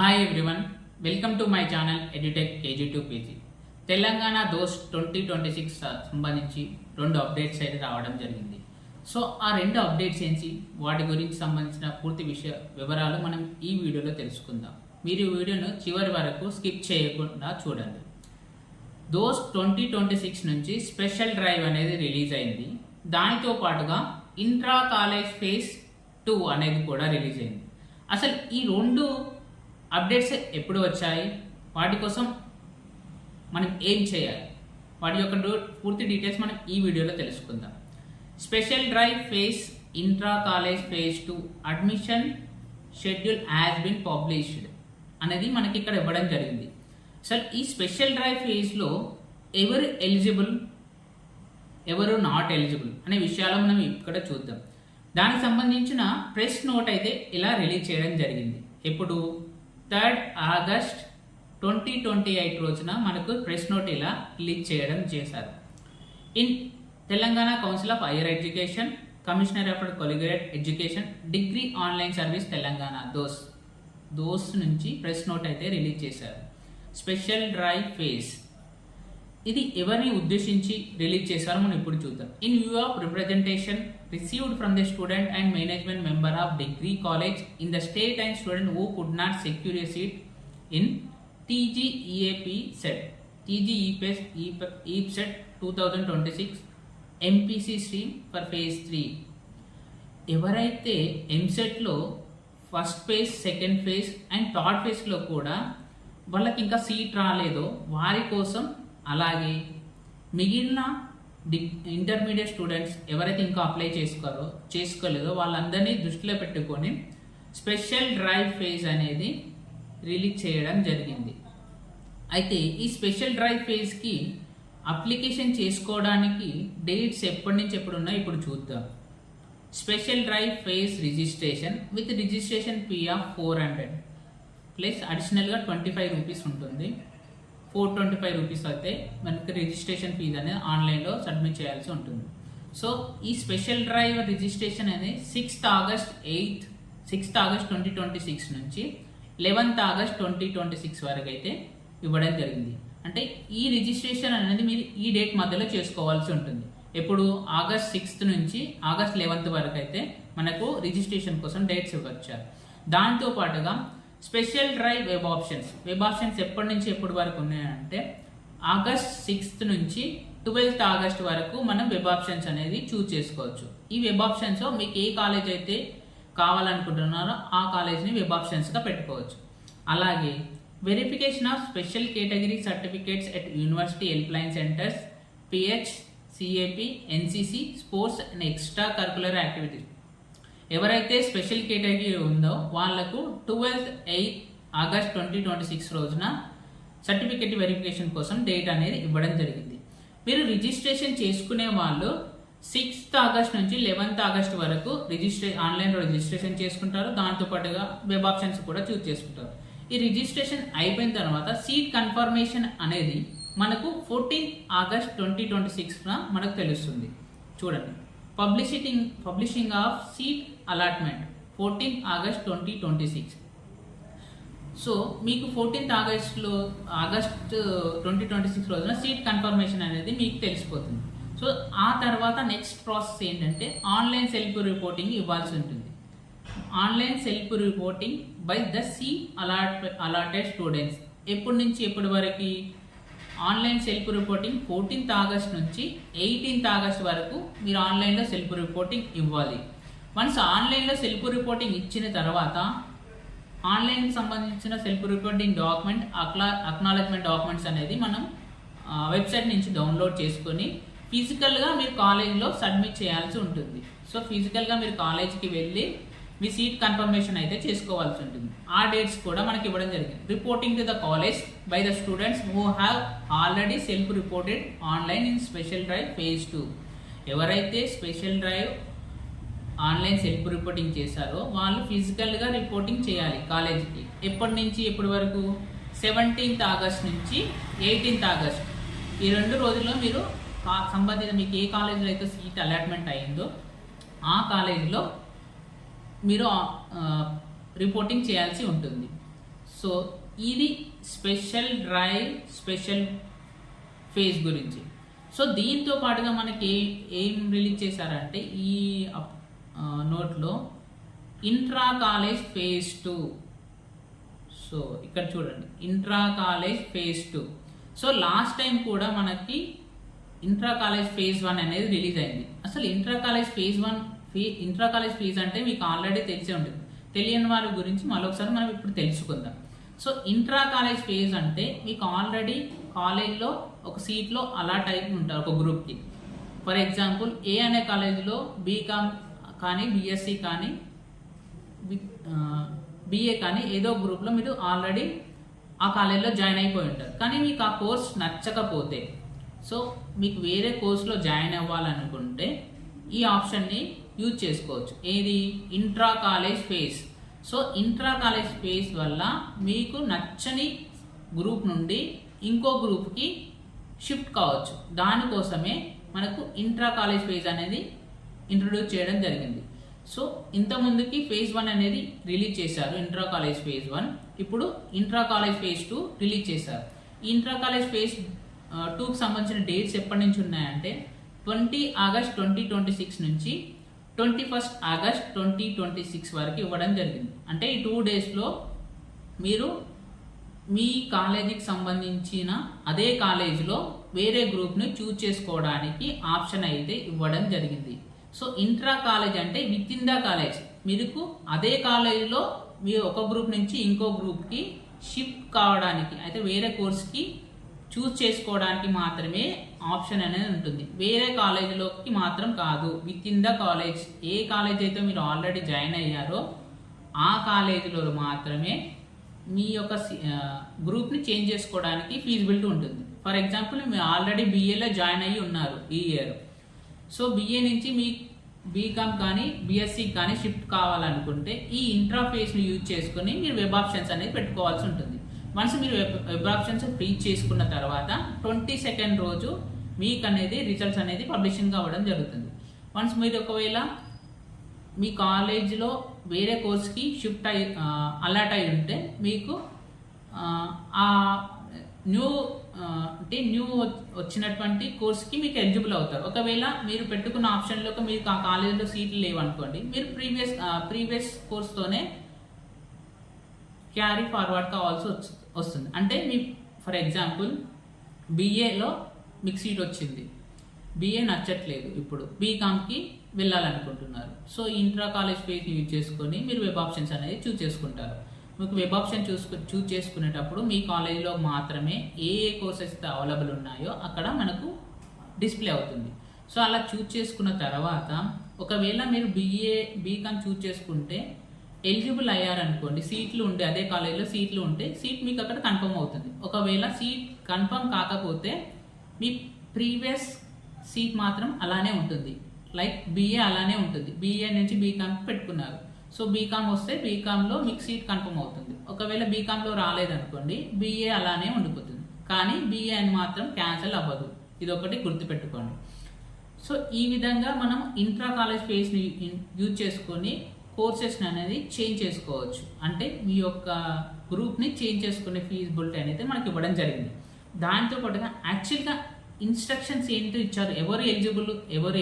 Hi everyone, welcome to my channel edutech KG2PG. Telangana those 2026 సంబంధించి రెండు updates అయితే రావడం జరిగింది. సో ఆ రెండు అప్డేట్స్ ఏంటి, వాటి గురించి సంబంధించిన పూర్తి వివరాలు మనం ఈ వీడియోలో తెలుసుకుందాం. మీరు ఈ వీడియోను చివరి వరకు స్కిప్ చేయకుండా చూడండి. దోస్ 2026 నుంచి స్పెషల్ డ్రైవ్ అనేది రిలీజ్ అయింది. దానితో పాటుగా ఇంట్రా కాలేజ్ ఫేజ్ 2 అనేది కూడా రిలీజ్ అయింది. అసలు ఈ రెండు అప్డేట్స్ ఎప్పుడు వచ్చాయి, వాటి కోసం మనం ఏం చేయాలి, వాటి యొక్క పూర్తి డీటెయిల్స్ మనం ఈ వీడియోలో తెలుసుకుందాం. Special drive phase intra college phase 2 admission schedule has been published అనేది మనకి ఇక్కడ ఇవ్వడం జరిగింది. అసలు ఈ స్పెషల్ డ్రైవ్ ఫేజ్లో ఎవరు ఎలిజిబుల్, ఎవరు నాట్ ఎలిజిబుల్ అనే విషయాలు మనం ఇక్కడ చూద్దాం. దానికి సంబంధించిన ప్రెస్ నోట్ అయితే ఇలా రిలీజ్ చేయడం జరిగింది. ఎప్పుడు 3 ఆగస్ట్ 2028 రోజున మనకు ప్రెస్ నోట్ ఇలా రిలీజ్ చేయడం చేశారు. In Telangana council of higher education, commissioner of collegiate education, degree online service Telangana DOST నుంచి ప్రెస్ నోట్ అయితే రిలీజ్ చేశారు. స్పెషల్ డ్రైవ్ ఫేజ్ ఇది ఎవరిని ఉద్దేశించి రిలీజ్ చేశారో మనం ఇప్పుడు చూద్దాం. In view of representation received from the student and management member of degree college in the state and student who could not secure a seat in TGEAP set set 2026 MPC stream for phase 3. ఎవరైతే ఎంసెట్లో first phase, second phase and third ఫేజ్లో కూడా వాళ్ళకి ఇంకా seat రాలేదో వారి కోసం, అలాగే మిగిలిన ఇంటర్మీడియట్ స్టూడెంట్స్ ఎవరైతే ఇంకా అప్లై చేసుకోలేదో వాళ్ళందరినీ దృష్టిలో పెట్టుకొని స్పెషల్ డ్రైవ్ ఫేజ్ అనేది రిలీజ్ చేయడం జరిగింది. అయితే ఈ స్పెషల్ డ్రైవ్ ఫేజ్కి అప్లికేషన్ చేసుకోవడానికి డేట్స్ ఎప్పటి నుంచి ఎప్పుడు ఉన్నాయో ఇప్పుడు చూద్దాం. Special drive phase registration with registration fee of 400 plus అడిషనల్గా 25 రూపీస్ ఉంటుంది. 425 రూపీస్ అయితే మనకి రిజిస్ట్రేషన్ ఫీజు అనేది ఆన్లైన్లో సబ్మిట్ చేయాల్సి ఉంటుంది. సో ఈ స్పెషల్ డ్రైవ్ రిజిస్ట్రేషన్ అనేది 6th ఆగస్ట్ 2026 నుంచి 11th ఆగస్ట్ 2026 వరకు అయితే ఇవ్వడం జరిగింది. అంటే ఈ రిజిస్ట్రేషన్ అనేది మీరు ఈ డేట్ మధ్యలో చేసుకోవాల్సి ఉంటుంది. ఎప్పుడు ఆగస్ట్ 6th నుంచి ఆగస్ట్ 11th వరకు అయితే మనకు రిజిస్ట్రేషన్ కోసం డేట్స్ ఇవ్వచ్చారు. దాంతో పాటుగా స్పెషల్ డ్రైవ్ వెబ్ ఆప్షన్స్ ఎప్పటి నుంచి ఎప్పటి వరకు ఉన్నాయంటే ఆగస్ట్ 6th నుంచి 12th ఆగస్ట్ వరకు మనం వెబ్ ఆప్షన్స్ అనేది చూస్ చేసుకోవచ్చు. ఈ వెబ్ ఆప్షన్స్ మీకు ఏ కాలేజ్ అయితే కావాలనుకుంటున్నారో ఆ కాలేజ్ని వెబ్ ఆప్షన్స్గా పెట్టుకోవచ్చు. అలాగే verification of special category certificates at university helpline centres, PH, CAP, NCC, sports and extra curricular activities ఎవరైతే స్పెషల్ కేటగిరీ ఉందో వాళ్లకు 12th ఆగస్ట్ 2026 రోజున సర్టిఫికేట్ వెరిఫికేషన్ కోసం డేట్ అనేది ఇవ్వడం జరిగింది. మీరు రిజిస్ట్రేషన్ చేసుకునే వాళ్ళు 6th ఆగస్ట్ నుంచి 11th ఆగస్ట్ వరకు ఆన్లైన్లో రిజిస్ట్రేషన్ చేసుకుంటారు. దాంతోపాటుగా వెబ్ ఆప్షన్స్ కూడా చూస్ చేసుకుంటారు. ఈ రిజిస్ట్రేషన్ అయిపోయిన తర్వాత సీట్ కన్ఫర్మేషన్ అనేది మనకు 14th ఆగస్ట్ 2026 మనకు తెలుస్తుంది. చూడండి, publishing of seat allotment 14th August 2026. So మీకు 14th ఆగస్ట్ 2026 రోజున సీట్ కన్ఫర్మేషన్ అనేది మీకు తెలిసిపోతుంది. సో ఆ తర్వాత నెక్స్ట్ ప్రాసెస్ ఏంటంటే ఆన్లైన్ సెల్ఫ్ రిపోర్టింగ్ ఇవ్వాల్సి ఉంటుంది. Online self reporting by the seat allotted students ఎప్పటి నుంచి ఎప్పటి వరకు online self reporting 14th August నుంచి 18th ఆగస్ట్ వరకు మీరు ఆన్లైన్లో సెల్ఫ్ రిపోర్టింగ్ ఇవ్వాలి. వన్స్ ఆన్లైన్లో సెల్ఫ్ రిపోర్టింగ్ ఇచ్చిన తర్వాత ఆన్లైన్కి సంబంధించిన self reporting document, acknowledgement documents అనేది మనం వెబ్సైట్ నుంచి డౌన్లోడ్ చేసుకొని ఫిజికల్గా మీరు కాలేజ్లో సబ్మిట్ చేయాల్సి ఉంటుంది. సో ఫిజికల్గా మీరు కాలేజ్కి వెళ్ళి మీ సీట్ కన్ఫర్మేషన్ అయితే చేసుకోవాల్సి ఉంటుంది. ఆ డేట్స్ కూడా మనకి ఇవ్వడం జరిగింది. Reporting to the college by the students who have already self reported online in special drive phase 2. ఎవరైతే special drive online self reporting చేశారో వాళ్ళు ఫిజికల్గా రిపోర్టింగ్ చేయాలి కాలేజీకి. ఎప్పటి నుంచి ఎప్పటి వరకు 17th ఆగస్ట్ నుంచి 18th ఆగస్ట్ ఈ 2 రోజుల్లో మీరు సంబంధిత మీకు ఏ కాలేజీలో అయితే సీట్ అలాట్మెంట్ అయిందో ఆ కాలేజీలో మీరు రిపోర్టింగ్ చేయాల్సి ఉంటుంది. సో ఇది స్పెషల్ డ్రైవ్ స్పెషల్ ఫేజ్ గురించి. సో దీంతో పాటుగా మనకి ఏం రిలీజ్ చేశారంటే ఈ నోట్లో ఇంట్రా కాలేజ్ ఫేజ్ 2. సో ఇక్కడ చూడండి, intra college phase 2. So last time కూడా మనకి ఇంట్రా కాలేజ్ ఫేజ్ 1 అనేది రిలీజ్ అయింది. అసలు intra college phase 1 intra college phase అంటే మీకు ఆల్రెడీ తెలిసే ఉంటుంది. తెలియని వారి గురించి మరొకసారి మనం ఇప్పుడు తెలుసుకుందాం. సో ఇంట్రా కాలేజ్ ఫేజ్ అంటే మీకు ఆల్రెడీ కాలేజ్లో ఒక సీట్లో అలాట్ అయి ఉంటారు ఒక గ్రూప్కి. ఫర్ ఎగ్జాంపుల్ ఏ అనే కాలేజీలో బీకామ్ కానీ బీఎస్సీ కానీ బీఏ కానీ ఏదో గ్రూప్లో మీరు ఆల్రెడీ ఆ కాలేజీలో జాయిన్ అయిపోయి ఉంటారు. కానీ మీకు ఆ కోర్స్ నచ్చకపోతే, సో మీకు వేరే కోర్సులో జాయిన్ అవ్వాలనుకుంటే ఈ ఆప్షన్ని యూజ్ చేసుకోవచ్చు. ఏది? Intra college phase. So intra college phase వల్ల మీకు నచ్చని గ్రూప్ నుండి ఇంకో గ్రూప్కి షిఫ్ట్ కావచ్చు. దానికోసమే మనకు ఇంట్రా కాలేజ్ ఫేజ్ అనేది ఇంట్రొడ్యూస్ చేయడం జరిగింది. సో ఇంతకుముందుకి ఫేజ్ 1 అనేది రిలీజ్ చేశారు, ఇంట్రా కాలేజ్ ఫేజ్ 1. ఇప్పుడు ఇంట్రా కాలేజ్ ఫేజ్ 2 రిలీజ్ చేశారు. ఈ ఇంట్రా కాలేజ్ ఫేజ్ 2కి సంబంధించిన డేట్స్ ఎప్పటి నుంచి ఉన్నాయంటే 20 ఆగస్ట్ 2026 నుంచి 21 ఆగస్ట్ 2026 వరకు ఇవ్వడం జరిగింది. అంటే ఈ 2 డేస్లో మీరు మీ కాలేజీకి సంబంధించిన అదే కాలేజీలో వేరే గ్రూప్ని చూజ్ చేసుకోవడానికి ఆప్షన్ అయితే ఇవ్వడం జరిగింది. సో ఇంట్రా కాలేజ్ అంటే విత్ ఇన్ ద కాలేజ్, మీకు అదే కాలేజీలో మీరు ఒక గ్రూప్ నుంచి ఇంకో గ్రూప్కి షిఫ్ట్ కావడానికి అయితే వేరే కోర్స్కి చూస్ చేసుకోవడానికి మాత్రమే ఆప్షన్ అనేది ఉంటుంది. వేరే కాలేజీలోకి మాత్రం కాదు, with in the college. A college అయితే మీరు ఆల్రెడీ జాయిన్ అయ్యారో ఆ కాలేజీలో మాత్రమే మీ యొక్క గ్రూప్ని చేంజ్ చేసుకోవడానికి ఫీజిబిలిటీ ఉంటుంది. ఫర్ ఎగ్జాంపుల్ మీరు ఆల్రెడీ బీఏలో జాయిన్ అయ్యి ఉన్నారు ఈ ఇయర్. సో బీఏ నుంచి మీ బీకామ్ కానీ బీఎస్సీ కానీ షిఫ్ట్ కావాలనుకుంటే ఈ ఇంట్రాఫేస్ని యూజ్ చేసుకుని మీరు వెబ్ ఆప్షన్స్ అనేది పెట్టుకోవాల్సి ఉంటుంది. వన్స్ మీరు వెబ్ ఆప్షన్స్ రీచ్ చేసుకున్న తర్వాత 22nd రోజు మీకు అనేది రిజల్ట్స్ అనేది పబ్లిషింగ్ అవ్వడం జరుగుతుంది. వన్స్ మీరు ఒకవేళ మీ కాలేజీలో వేరే కోర్స్కి షిఫ్ట్ అయ్యి అలాట్ అయి ఉంటే మీకు ఆ న్యూ వచ్చినటువంటి కోర్స్కి మీకు ఎలిజిబుల్ అవుతారు. ఒకవేళ మీరు పెట్టుకున్న ఆప్షన్లోకి మీకు ఆ కాలేజీలో సీట్లు లేవనుకోండి, మీరు ప్రీవియస్ కోర్స్తోనే క్యారీ ఫార్వర్డ్ కావాల్సి వస్తుంది. అంటే మీ ఫర్ ఎగ్జాంపుల్ బీఏలో మీకు సీట్ వచ్చింది, బీఏ నచ్చట్లేదు, ఇప్పుడు బీకామ్కి వెళ్ళాలనుకుంటున్నారు. So intra college phase use చేసుకొని మీరు వెబ్ ఆప్షన్స్ అనేది చూజ్ చేసుకుంటారు. మీకు వెబ్ ఆప్షన్ చూజ్ చేసుకునేటప్పుడు మీ కాలేజీలో మాత్రమే ఏ కోర్సెస్ అవైలబుల్ ఉన్నాయో అక్కడ మనకు డిస్ప్లే అవుతుంది. సో అలా చూజ్ చేసుకున్న తర్వాత ఒకవేళ మీరు బీకామ్ చూజ్ చేసుకుంటే ఎలిజిబుల్ అయ్యారనుకోండి, సీట్లు ఉంటే అదే కాలేజీలో సీట్లు ఉంటే సీట్ మీకు అక్కడ కన్ఫర్మ్ అవుతుంది. ఒకవేళ సీట్ కన్ఫర్మ్ కాకపోతే మీ ప్రీవియస్ సీట్ మాత్రం అలానే ఉంటుంది. లైక్ బీఏ అలానే ఉంటుంది, బీఏ నుంచి బీకామ్ పెట్టుకున్నారు. సో బీకామ్ వస్తే బీకామ్లో మీకు సీట్ కన్ఫర్మ్ అవుతుంది. ఒకవేళ బీకామ్లో రాలేదనుకోండి, బీఏ అలానే ఉండిపోతుంది. కానీ బీఏ అని మాత్రం క్యాన్సిల్ అవ్వదు, ఇది ఒకటి గుర్తుపెట్టుకోండి. సో ఈ విధంగా మనం ఇంట్రా కాలేజ్ ఫేజ్ని యూజ్ చేసుకొని కోర్సెస్ని అనేది చేంజ్ చేసుకోవచ్చు. అంటే మీ యొక్క గ్రూప్ని చేంజ్ చేసుకునే ఫీజిబిలిటీ అనేది మనకి ఇవ్వడం జరిగింది. దాంతో పాటుగా యాక్చువల్గా ఇన్స్ట్రక్షన్స్ ఏంటో ఇచ్చారు, ఎవరు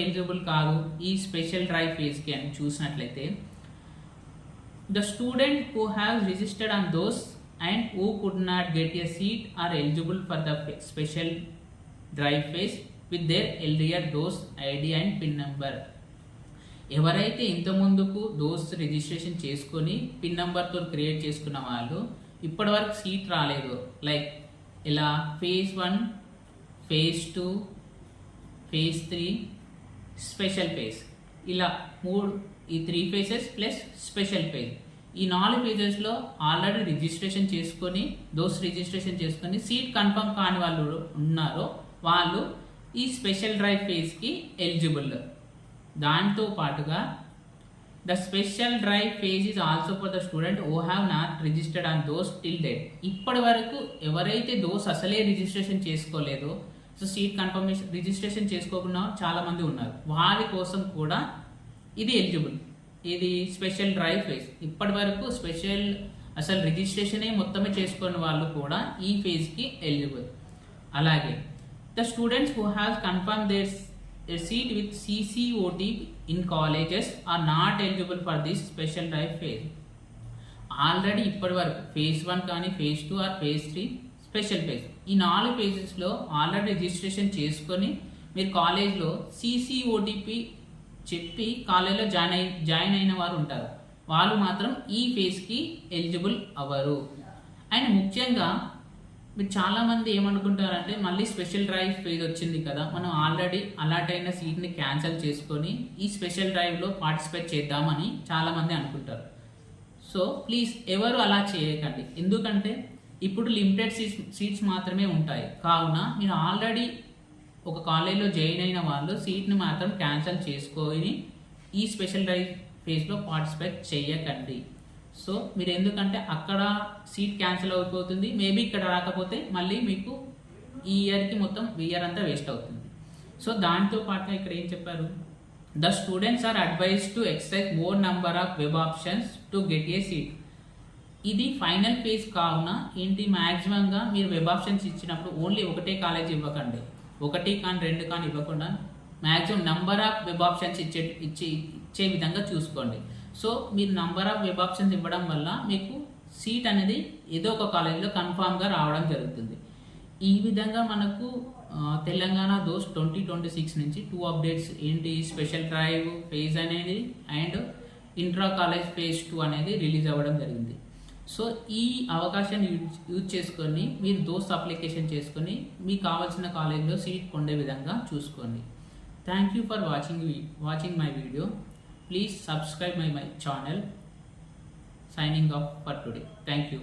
ఎలిజిబుల్ కాదు ఈ స్పెషల్ డ్రైవ్ ఫేజ్కి అని చూసినట్లయితే, the student who have registered on DOST and who could not get a seat are eligible for the special drive phase with their ఎల్డియర్ DOST ID and pin number. ఎవరైతే ఇంతకుముందుకు దోస్త్ రిజిస్ట్రేషన్ చేసుకొని పిన్ నెంబర్తో క్రియేట్ చేసుకున్న వాళ్ళు ఇప్పటి వరకు సీట్ రాలేదు, లైక్ ఇలా phase 1, phase 2, phase 3, special phase, ఇలా ఈ 3 ఫేజెస్ ప్లస్ స్పెషల్ ఫేజ్, ఈ 4 ఫేజెస్లో ఆల్రెడీ రిజిస్ట్రేషన్ చేసుకొని దోస్త్ రిజిస్ట్రేషన్ చేసుకొని సీట్ కన్ఫర్మ్ కాని వాళ్ళు ఉన్నారో వాళ్ళు ఈ స్పెషల్ డ్రైవ్ ఫేజ్కి ఎలిజిబుల్. దాంతో పాటుగా the special drive phase is also for the student who have not registered on DOST till date. ఇప్పటి వరకు ఎవరైతే దోస్ అసలే రిజిస్ట్రేషన్ చేసుకోలేదో, సో సీట్ కన్ఫర్మేషన్ రిజిస్ట్రేషన్ చేసుకోకుండా చాలా మంది ఉన్నారు, వారి కోసం కూడా ఇది ఎలిజిబుల్. ఇది స్పెషల్ డ్రైవ్ ఫేజ్. ఇప్పటి వరకు స్పెషల్ అసలు రిజిస్ట్రేషనే మొత్తమే చేసుకున్న వాళ్ళు కూడా ఈ ఫేజ్కి ఎలిజిబుల్. అలాగే the students who have confirm their seat with CCOT in colleges are not eligible for this special drive phase. Already ఇప్పటి వరకు phase 1 కానీ phase 2 or phase 3 special phase, ఈ 4 ఫేజెస్లో ఆల్రెడీ రిజిస్ట్రేషన్ చేసుకొని మీరు కాలేజ్లో CCOTP చెప్పి కాలేజ్లో జాయిన్ అయిన వారు ఉంటారు. వాళ్ళు మాత్రం ఈ ఫేజ్కి ఎలిజిబుల్ అవ్వరు. అండ్ ముఖ్యంగా మీరు చాలామంది ఏమనుకుంటారంటే మళ్ళీ స్పెషల్ డ్రైవ్ ఫేజ్ వచ్చింది కదా, మనం ఆల్రెడీ అలాట్ అయిన సీట్ని క్యాన్సిల్ చేసుకొని ఈ స్పెషల్ డ్రైవ్లో పార్టిసిపేట్ చేద్దామని చాలామంది అనుకుంటారు. సో ప్లీజ్ ఎవరు అలా చేయకండి, ఎందుకంటే ఇప్పుడు లిమిటెడ్ సీట్స్ మాత్రమే ఉంటాయి. కావున మీరు ఆల్రెడీ ఒక కాలేజ్లో జాయిన్ అయిన వాళ్ళు సీట్ని మాత్రం క్యాన్సిల్ చేసుకొని ఈ స్పెషల్ డ్రైవ్ ఫేజ్లో పార్టిసిపేట్ చేయకండి. సో మీరు ఎందుకంటే అక్కడ సీట్ క్యాన్సిల్ అయిపోతుంది, మేబీ ఇక్కడ రాకపోతే మళ్ళీ మీకు ఈ ఇయర్కి మొత్తం ఇయర్ అంతా వేస్ట్ అవుతుంది. సో దాంతో పాటు ఇక్కడ ఏం చెప్పారు, the students are advised to exercise more number of web options to get a seat. ఇది ఫైనల్ ఫేజ్ కావున ఏంటి, మ్యాక్సిమంగా మీరు వెబ్ ఆప్షన్స్ ఇచ్చినప్పుడు ఓన్లీ ఒకటే కాలేజ్ ఇవ్వకండి, 1 కానీ 2 కానీ ఇవ్వకుండా maximum number of web options ఇచ్చే విధంగా చూసుకోండి. సో మీరు నంబర్ ఆఫ్ వెబ్ ఆప్షన్స్ ఇవ్వడం వల్ల మీకు సీట్ అనేది ఏదో ఒక కాలేజీలో కన్ఫామ్గా రావడం జరుగుతుంది. ఈ విధంగా మనకు తెలంగాణ దోస్ 2026 నుంచి 2 అప్డేట్స్ ఏంటి, స్పెషల్ డ్రైవ్ ఫేజ్ అనేది అండ్ ఇంట్రా కాలేజ్ phase 2 అనేది రిలీజ్ అవ్వడం జరిగింది. సో ఈ అవకాశాన్ని యూజ్ చేసుకొని మీరు దోస్త్ అప్లికేషన్ చేసుకొని మీకు కావాల్సిన కాలేజ్లో సీట్ పొందే విధంగా చూసుకోండి. Thank you for watching my video. Please subscribe my channel. Signing off for today. Thank you.